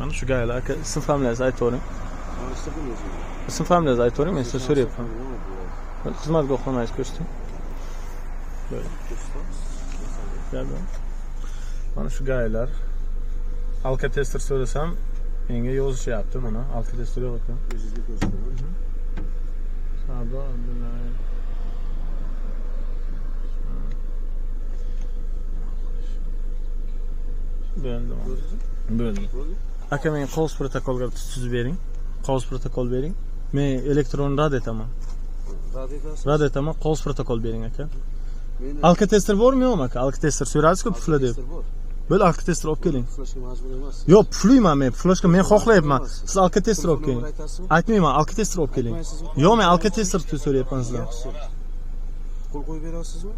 Mana shu gaylar aka, ism familiyangizni aytib o'ring. Ism familiyangizni aytib o'ring, men sizga so'rayapman. Xizmat guvohnomangizni ko'rsating. Bo'ldi. Mana shu gaylar. Alkatester so'rasam, menga yozishyapti mana. Alkatester yo'q ekan. Savdo bilan Bo'ldi. Aka, menga qog'oz protokolga tuzib bering. Qog'oz protokol bering. Men elektron rad etaman. Rad etaman, qog'oz protokol bering aka. Alkatester bormi yo'qmi aka? Alkatester so'radingiz-ku pufla deb. Bo'l alkatester olib keling. Puflashga majbur emas. Yo'q, puflayman men. Puflashga men xohlayapman. Siz alkatester olib keling. Aytmayman, alkatester olib keling. Yo'q, men alkatester so'rayapman sizdan. Qo'l qo'yib berasizmi?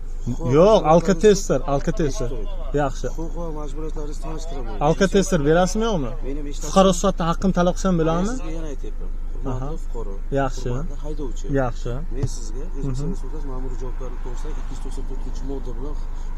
Yo'q, alkatester. Yaxshi. Huquq va majburiyatlaringizni tanishtiraman. Alkatester berasizmi yo'qmi? Fuqaro sifatida haqqimni talab qilsam bo'ladimi? Sizga yana aytyapman. Hurmatli fuqaro. Yaxshi. Haydovchi. Yaxshi. Men sizga O'zbekiston Respublikasi Ma'muriy javobgarlik to'g'risida 294-modda bilan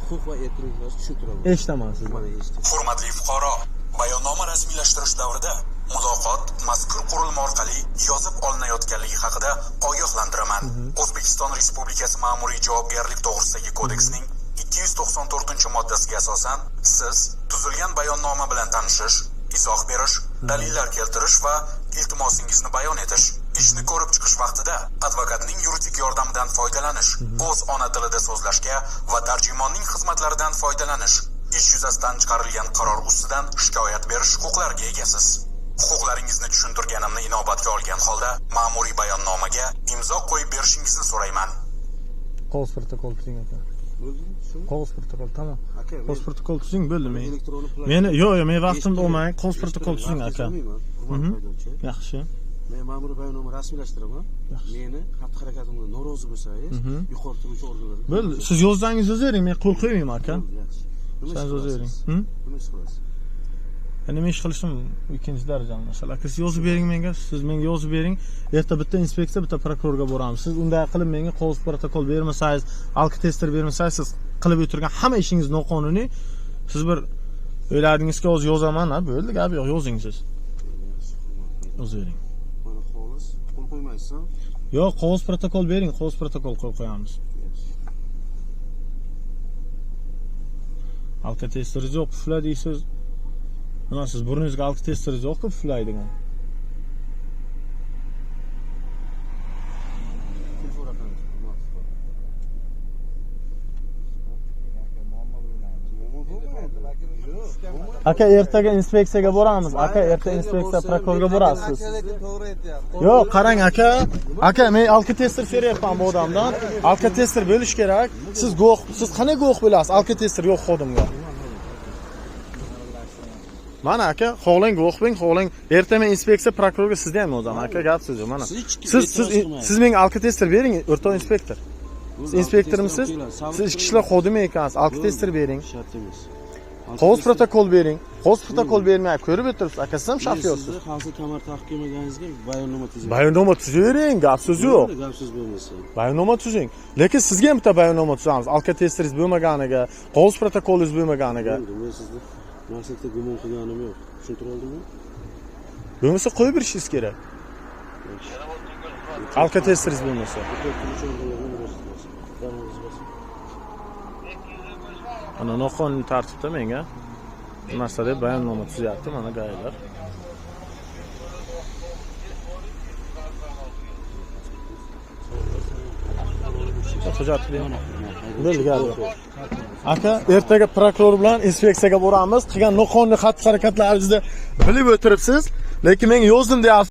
huquq va erkinliklarni tushuntiraman. Eshitaman sizni. Mana eshiting. Hurmatli fuqaro, bayonnoma rasmiylashtirish davrida muloqot mazkur qurilma orqali yozib olinayotganligi haqida ogohlantiraman. O'zbekiston Respublikasi Ma'muriy javobgarlik to'g'risidagi kodeksning 294-moddasiga asosan siz tuzilgan bayonnoma bilan tanishish, izoh berish, dalillar keltirish va iltimosingizni bayon etish, ishni ko'rib chiqish vaqtida advokatning yuridik yordamidan foydalanish, o'z ona tilida so'zlashga va tarjimonning xizmatlaridan foydalanish, ish yuzasidan chiqarilgan qaror ustidan shikoyat berish huquqlariga egasiz. Huquqlaringizni tushuntirganimni inobatga olgan holda ma'muriy bayonnomaga imzo qo'yib berishingizni so'rayman. Qog'oz protokol tuzing aka. Bo'ldimi? Shuni? Qog'oz protokol, tamom. Aka, Qog'oz protokol tuzing, bo'ldi men. elektron Meni yo'q, men vaqtimni olmang. Qog'oz protokol tuzing aka. Yaxshi. Men ma'muriy bayonnoma rasmiylashtiraman. Meni xatti-harakatimga norozi bo'lsangiz, yuqori turuvchi organlarga. Bo'ldi. Siz yozsangiz yozavering, men qo'l qo'ymayman aka. Yaxshi. Siz yozavering. Nima ish qilasiz? Nima ish qilishim ikkinchi darajali masala. Aka, siz yozib bering menga, siz menga yozib bering. Erta bitta inspeksiya, bitta prokurorga boramiz. Siz unday qilib menga qog'oz protokol bermasangiz, alkatester bermasangiz, siz qilib o'tirgan hamma ishingiz noqonuniy. Siz bir o'yladingizki, hozir yozaman, ha, bo'ldi, gap yo'q, yozing siz. Yozavering. Mana xolis, qo'l qo'ymaysan? Yo'q, qog'oz protokol bering, qog'oz protokol qo'yib qo'yamiz. Alkatesteringiz yo'q, pufla deysiz. Nima siz burningizga alkatesteringiz yo'q-ku puflaydigan. Telefon raqamingiz. Aka, ertaga inspeksiyaga boramiz. Aka, erta inspeksiya prokurorga borasiz. Yo'q, qarang aka. Aka, men alkatester so'rayapman bu odamdan. Alkatester bo'lish kerak. Siz qanday guvoh bo'lasiz? Alkatester yo'q xodimga. Mana aka, xo'lang guvoh bo'ling, xo'lang. Erta men inspeksiya prokurorga sizda ham yozaman aka, gap siz mana. Siz menga alkatester bering, o'rtoq inspektor. Siz inspektormisiz? Siz ichki ishlar xodimi ekansiz. Alkatester bering. Shart emas. Qog'oz protokol bering. Qog'oz protokol bermay ko'rib o'tiribsiz. Aka, siz ham shofyorsiz. Siz hozir kamar taqib kelmaganingizga bayonnoma tuzing. Bayonnoma tuzavering, gap so'z yo'q. Gap so'z bo'lmasa. Bayonnoma tuzing. Lekin sizga ham bitta bayonnoma tuzamiz. Alkatesteringiz bo'lmaganiga, qog'oz protokolingiz bo'lmaganiga. Men sizni maqsadda gumon qilganim yo'q. Tushuntira oldimmi? Bo'lmasa qo'yib berishingiz kerak. Alkatesteringiz bo'lmasa. Ana noqonuniy tartibda menga narsa deb bayonnoma tuzyapti mana gaylar. Hujjat bilan. Bo'ldi, gap yo'q. Aka, ertaga prokuror bilan inspeksiyaga boramiz. Qilgan noqonuniy xatti-harakatlaringizni bilib o'tiribsiz, lekin men yozdim deyapsiz.